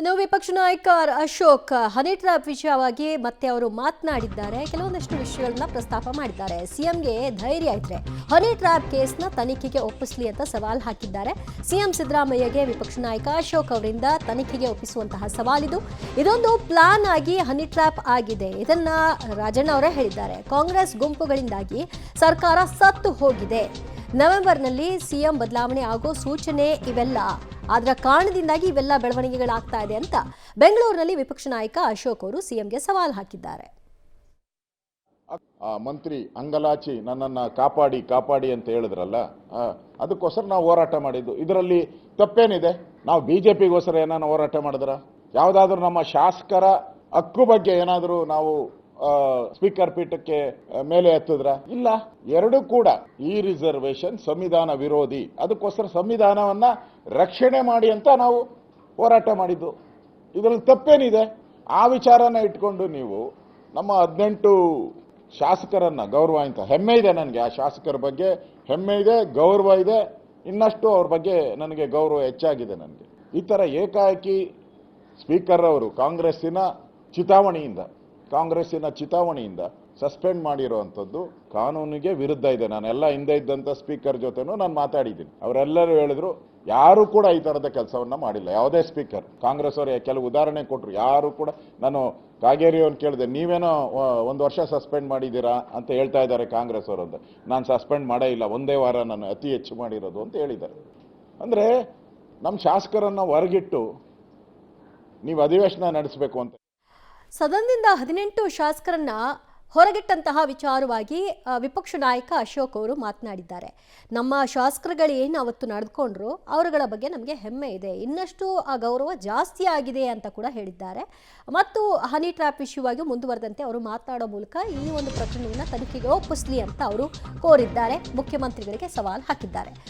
ಇನ್ನು ವಿಪಕ್ಷ ನಾಯಕ ಅಶೋಕ್ ಹನಿ ಟ್ರ್ಯಾಪ್ ವಿಷಯವಾಗಿ ಮತ್ತೆ ಅವರು ಮಾತನಾಡಿದ್ದಾರೆ. ಕೆಲವೊಂದಷ್ಟು ವಿಷಯಗಳನ್ನ ಪ್ರಸ್ತಾಪ ಮಾಡಿದ್ದಾರೆ. ಸಿಎಂಗೆ ಧೈರ್ಯ ಇದ್ರೆ ಹನಿ ಟ್ರ್ಯಾಪ್ ಕೇಸ್ನ ತನಿಖೆಗೆ ಒಪ್ಪಿಸಲಿ ಅಂತ ಸವಾಲ್ ಹಾಕಿದ್ದಾರೆ. ಸಿಎಂ ಸಿದ್ದರಾಮಯ್ಯಗೆ ವಿಪಕ್ಷ ನಾಯಕ ಅಶೋಕ್ ಅವರಿಂದ ತನಿಖೆಗೆ ಒಪ್ಪಿಸುವಂತಹ ಸವಾಲಿದು. ಇದೊಂದು ಪ್ಲಾನ್ ಆಗಿ ಹನಿ ಟ್ರ್ಯಾಪ್ ಆಗಿದೆ. ಇದನ್ನ ರಾಜಣ್ಣ ಅವರೇ ಹೇಳಿದ್ದಾರೆ. ಕಾಂಗ್ರೆಸ್ ಗುಂಪುಗಳಿಂದಾಗಿ ಸರ್ಕಾರ ಸತ್ತು ಹೋಗಿದೆ. ನವೆಂಬರ್ನಲ್ಲಿ ಸಿಎಂ ಬದಲಾವಣೆ ಆಗೋ ಸೂಚನೆ ಇವೆಲ್ಲ, ಅದರ ಕಾರಣದಿಂದಾಗಿ ಇವೆಲ್ಲ ಬೆಳವಣಿಗೆಗಳಾಗ್ತಾ ಇದೆ ಅಂತ ಬೆಂಗಳೂರಿನಲ್ಲಿ ವಿಪಕ್ಷ ನಾಯಕ ಅಶೋಕ್ ಅವರು ಸಿಎಂಗೆ ಸವಾಲ್ ಹಾಕಿದ್ದಾರೆ. ಮಂತ್ರಿ ಅಂಗಲಾಚಿ ನನ್ನನ್ನು ಕಾಪಾಡಿ ಕಾಪಾಡಿ ಅಂತ ಹೇಳಿದ್ರಲ್ಲ, ಅದಕ್ಕೋಸ್ಕರ ನಾವು ಹೋರಾಟ ಮಾಡಿದ್ದು. ಇದರಲ್ಲಿ ತಪ್ಪೇನಿದೆ? ನಾವು ಬಿಜೆಪಿಗೋಸ್ಕರ ಏನಾದ್ರು ಹೋರಾಟ ಮಾಡಿದ್ರ? ಯಾವುದಾದ್ರೂ ನಮ್ಮ ಶಾಸಕರ ಹಕ್ಕು ಬಗ್ಗೆ ಏನಾದರೂ ನಾವು ಸ್ಪೀಕರ್ ಪೀಠಕ್ಕೆ ಮೇಲೆ ಎತ್ತಿದ್ರ? ಇಲ್ಲ. ಎರಡೂ ಕೂಡ ಈ ರಿಸರ್ವೇಶನ್ ಸಂವಿಧಾನ ವಿರೋಧಿ, ಅದಕ್ಕೋಸ್ಕರ ಸಂವಿಧಾನವನ್ನ ರಕ್ಷಣೆ ಮಾಡಿ ಅಂತ ನಾವು ಹೋರಾಟ ಮಾಡಿದ್ದು. ಇದರಲ್ಲಿ ತಪ್ಪೇನಿದೆ? ಆ ವಿಚಾರನ ಇಟ್ಕೊಂಡು ನೀವು ನಮ್ಮ 18 ಶಾಸಕರನ್ನ ಗೌರವ ಅಂತ ಹೆಮ್ಮೆ ಇದೆ ನನಗೆ. ಆ ಶಾಸಕರ ಬಗ್ಗೆ ಹೆಮ್ಮೆ ಇದೆ, ಗೌರವ ಇದೆ. ಇನ್ನಷ್ಟು ಅವ್ರ ಬಗ್ಗೆ ನನಗೆ ಗೌರವ ಹೆಚ್ಚಾಗಿದೆ. ನನಗೆ ಈ ಥರ ಏಕಾಏಕಿ ಸ್ಪೀಕರ್ ಅವರು ಕಾಂಗ್ರೆಸ್ಸಿನ ಚಿತಾವಣೆಯಿಂದ ಸಸ್ಪೆಂಡ್ ಮಾಡಿರುವಂಥದ್ದು ಕಾನೂನಿಗೆ ವಿರುದ್ಧ ಇದೆ. ನಾನೆಲ್ಲ ಹಿಂದೆ ಇದ್ದಂಥ ಸ್ಪೀಕರ್ ಜೊತೆನೂ ನಾನು ಮಾತಾಡಿದ್ದೀನಿ. ಅವರೆಲ್ಲರೂ ಹೇಳಿದ್ರು ಯಾರು ಕೂಡ ಈ ಥರದ ಕೆಲಸವನ್ನ ಮಾಡಿಲ್ಲ. ಯಾವುದೇ ಸ್ಪೀಕರ್, ಕಾಂಗ್ರೆಸ್ ಅವರು ಕೆಲವು ಉದಾಹರಣೆ ಕೊಟ್ಟರು. ಯಾರು ಕೂಡ, ನಾನು ಕಾಗೇರಿಯವ್ರನ್ನ ಕೇಳಿದೆ, ನೀವೇನೋ 1 ವರ್ಷ ಸಸ್ಪೆಂಡ್ ಮಾಡಿದ್ದೀರಾ ಅಂತ ಹೇಳ್ತಾ ಇದ್ದಾರೆ ಕಾಂಗ್ರೆಸ್ ಅವರು ಅಂತ. ನಾನು ಸಸ್ಪೆಂಡ್ ಮಾಡೇ ಇಲ್ಲ, ಒಂದೇ ವಾರ ನಾನು ಅತಿ ಹೆಚ್ಚು ಮಾಡಿರೋದು ಅಂತ ಹೇಳಿದ್ದಾರೆ. ಅಂದರೆ ನಮ್ಮ ಶಾಸಕರನ್ನು ಹೊರಗಿಟ್ಟು ನೀವು ಅಧಿವೇಶನ ನಡೆಸಬೇಕು ಅಂತ. ಸದನದಿಂದ 18 ಶಾಸಕರನ್ನ ಹೊರಗಿಟ್ಟಂತಹ ವಿಚಾರವಾಗಿ ವಿಪಕ್ಷ ನಾಯಕ ಅಶೋಕ್ ಅವರು ಮಾತನಾಡಿದ್ದಾರೆ. ನಮ್ಮ ಶಾಸಕರುಗಳು ಏನು ಅವತ್ತು ನಡೆದುಕೊಂಡ್ರು ಅವರುಗಳ ಬಗ್ಗೆ ನಮಗೆ ಹೆಮ್ಮೆ ಇದೆ, ಇನ್ನಷ್ಟು ಆ ಗೌರವ ಜಾಸ್ತಿ ಆಗಿದೆ ಅಂತ ಕೂಡ ಹೇಳಿದ್ದಾರೆ. ಮತ್ತು ಹನಿ ಟ್ರ್ಯಾಪ್ ವಿಷಯವಾಗಿ ಮುಂದುವರೆದಂತೆ ಅವರು ಮಾತನಾಡೋ ಮೂಲಕ ಈ ಒಂದು ಪ್ರಕರಣವನ್ನು ತನಿಖೆಗೆ ಒಪ್ಪಿಸಲಿ ಅಂತ ಅವರು ಕೋರಿದ್ದಾರೆ. ಮುಖ್ಯಮಂತ್ರಿಗಳಿಗೆ ಸವಾಲ್ ಹಾಕಿದ್ದಾರೆ.